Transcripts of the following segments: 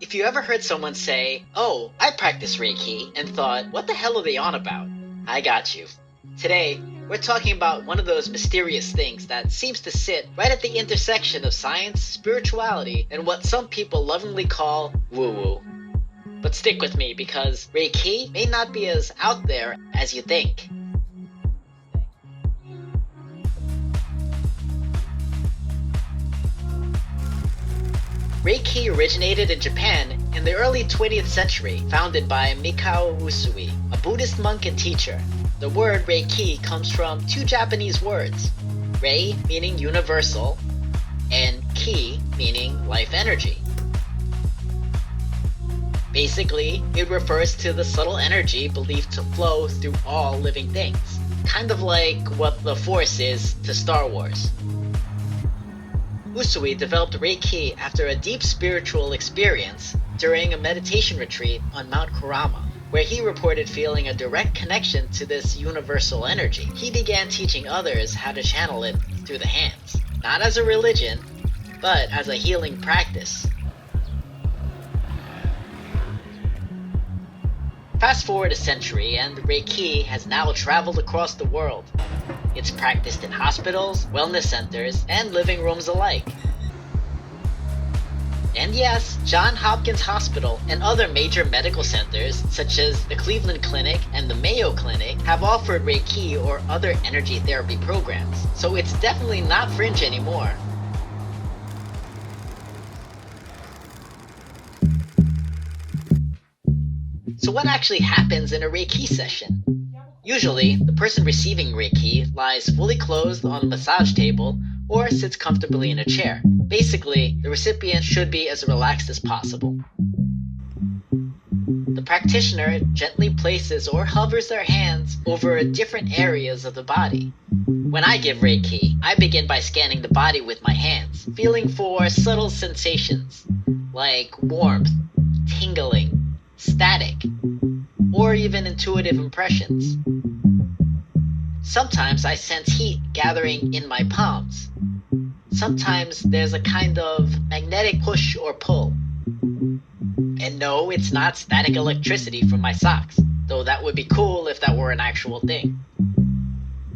If you ever heard someone say, "Oh, I practice Reiki," and thought, "What the hell are they on about?" I got you. Today, we're talking about one of those mysterious things that seems to sit right at the intersection of science, spirituality, and what some people lovingly call woo-woo. But stick with me because Reiki may not be as out there as you think. Reiki originated in Japan in the early 20th century, founded by Mikao Usui, a Buddhist monk and teacher. The word Reiki comes from two Japanese words, Rei meaning universal, and Ki meaning life energy. Basically, it refers to the subtle energy believed to flow through all living things, kind of like what the Force is to Star Wars. Usui developed Reiki after a deep spiritual experience during a meditation retreat on Mount Kurama, where he reported feeling a direct connection to this universal energy. He began teaching others how to channel it through the hands, not as a religion, but as a healing practice. Fast forward a century and Reiki has now traveled across the world. It's practiced in hospitals, wellness centers, and living rooms alike. And yes, Johns Hopkins Hospital and other major medical centers, such as the Cleveland Clinic and the Mayo Clinic, have offered Reiki or other energy therapy programs, so it's definitely not fringe anymore. So what actually happens in a Reiki session? Usually, the person receiving Reiki lies fully clothed on a massage table or sits comfortably in a chair. Basically, the recipient should be as relaxed as possible. The practitioner gently places or hovers their hands over different areas of the body. When I give Reiki, I begin by scanning the body with my hands, feeling for subtle sensations like warmth, tingling, static, or even intuitive impressions. Sometimes I sense heat gathering in my palms. Sometimes there's a kind of magnetic push or pull. And no, it's not static electricity from my socks, though that would be cool if that were an actual thing.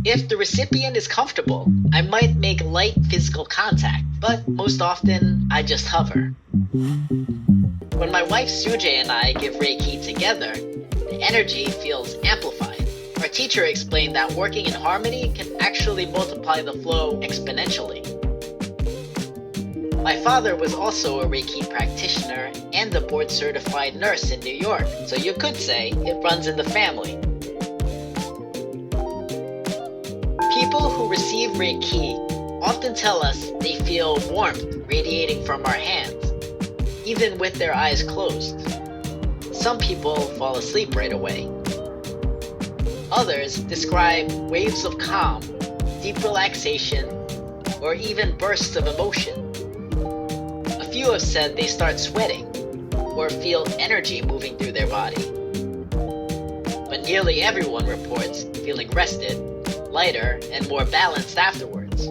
If the recipient is comfortable, I might make light physical contact, but most often I just hover. When my wife Suje and I give Reiki together, the energy feels amplified. Our teacher explained that working in harmony can actually multiply the flow exponentially. My father was also a Reiki practitioner and a board-certified nurse in New York, so you could say it runs in the family. People who receive Reiki often tell us they feel warmth radiating from our hands, even with their eyes closed. Some people fall asleep right away. Others describe waves of calm, deep relaxation, or even bursts of emotion. A few have said they start sweating or feel energy moving through their body. But nearly everyone reports feeling rested, lighter, and more balanced afterwards.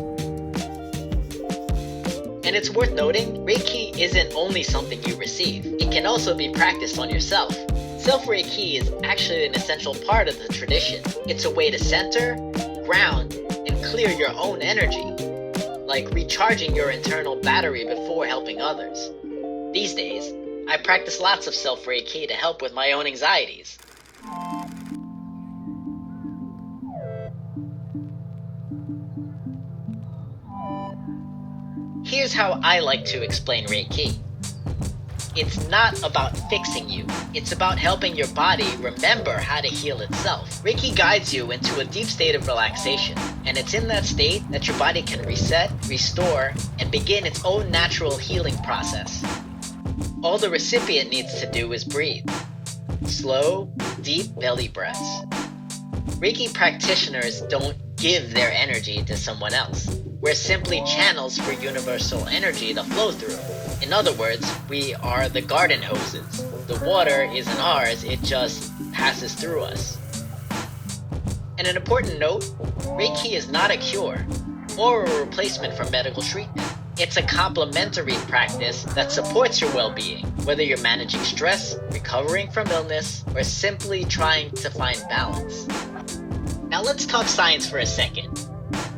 And it's worth noting, Reiki isn't only something you receive. It can also be practiced on yourself. Self-Reiki is actually an essential part of the tradition. It's a way to center, ground, and clear your own energy, like recharging your internal battery before helping others. These days, I practice lots of self-Reiki to help with my own anxieties. Here's how I like to explain Reiki. It's not about fixing you. It's about helping your body remember how to heal itself. Reiki guides you into a deep state of relaxation, and it's in that state that your body can reset, restore, and begin its own natural healing process. All the recipient needs to do is breathe. Slow, deep belly breaths. Reiki practitioners don't give their energy to someone else. We're simply channels for universal energy to flow through. In other words, we are the garden hoses. The water isn't ours, it just passes through us. And an important note, Reiki is not a cure or a replacement for medical treatment. It's a complementary practice that supports your well-being, whether you're managing stress, recovering from illness, or simply trying to find balance. Now let's talk science for a second.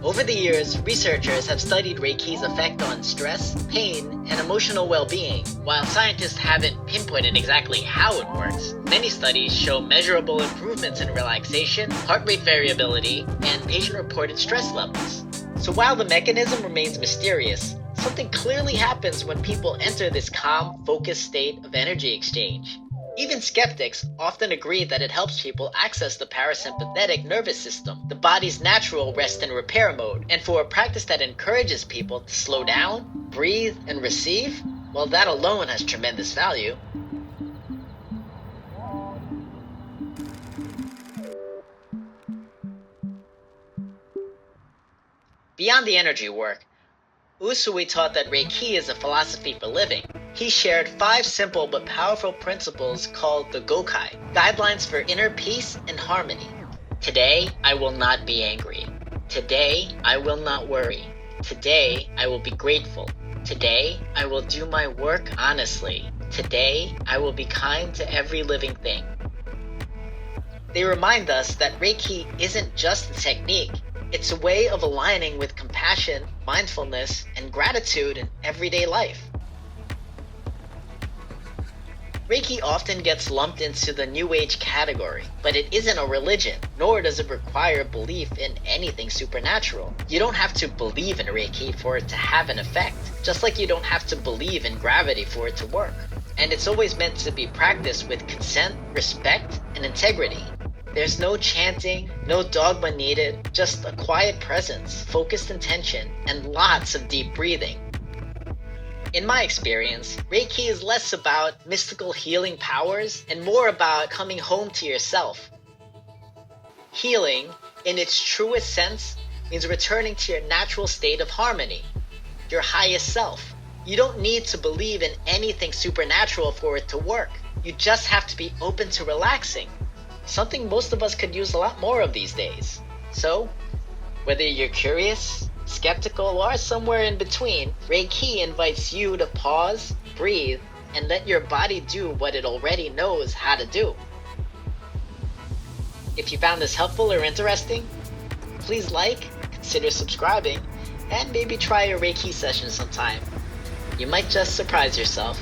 Over the years, researchers have studied Reiki's effect on stress, pain, and emotional well-being. While scientists haven't pinpointed exactly how it works, many studies show measurable improvements in relaxation, heart rate variability, and patient-reported stress levels. So while the mechanism remains mysterious, something clearly happens when people enter this calm, focused state of energy exchange. Even skeptics often agree that it helps people access the parasympathetic nervous system, the body's natural rest and repair mode. And for a practice that encourages people to slow down, breathe, and receive, well, that alone has tremendous value. Beyond the energy work, Usui taught that Reiki is a philosophy for living. He shared 5 simple but powerful principles called the Gokai, guidelines for inner peace and harmony. Today, I will not be angry. Today, I will not worry. Today, I will be grateful. Today, I will do my work honestly. Today, I will be kind to every living thing. They remind us that Reiki isn't just a technique. It's a way of aligning with compassion, mindfulness, and gratitude in everyday life. Reiki often gets lumped into the New Age category, but it isn't a religion, nor does it require belief in anything supernatural. You don't have to believe in Reiki for it to have an effect, just like you don't have to believe in gravity for it to work. And it's always meant to be practiced with consent, respect, and integrity. There's no chanting, no dogma needed, just a quiet presence, focused intention, and lots of deep breathing. In my experience, Reiki is less about mystical healing powers and more about coming home to yourself. Healing, in its truest sense, means returning to your natural state of harmony, your highest self. You don't need to believe in anything supernatural for it to work. You just have to be open to relaxing, something most of us could use a lot more of these days. So, whether you're curious, skeptical, or somewhere in between, Reiki invites you to pause, breathe, and let your body do what it already knows how to do. If you found this helpful or interesting, please like, consider subscribing, and maybe try a Reiki session sometime. You might just surprise yourself.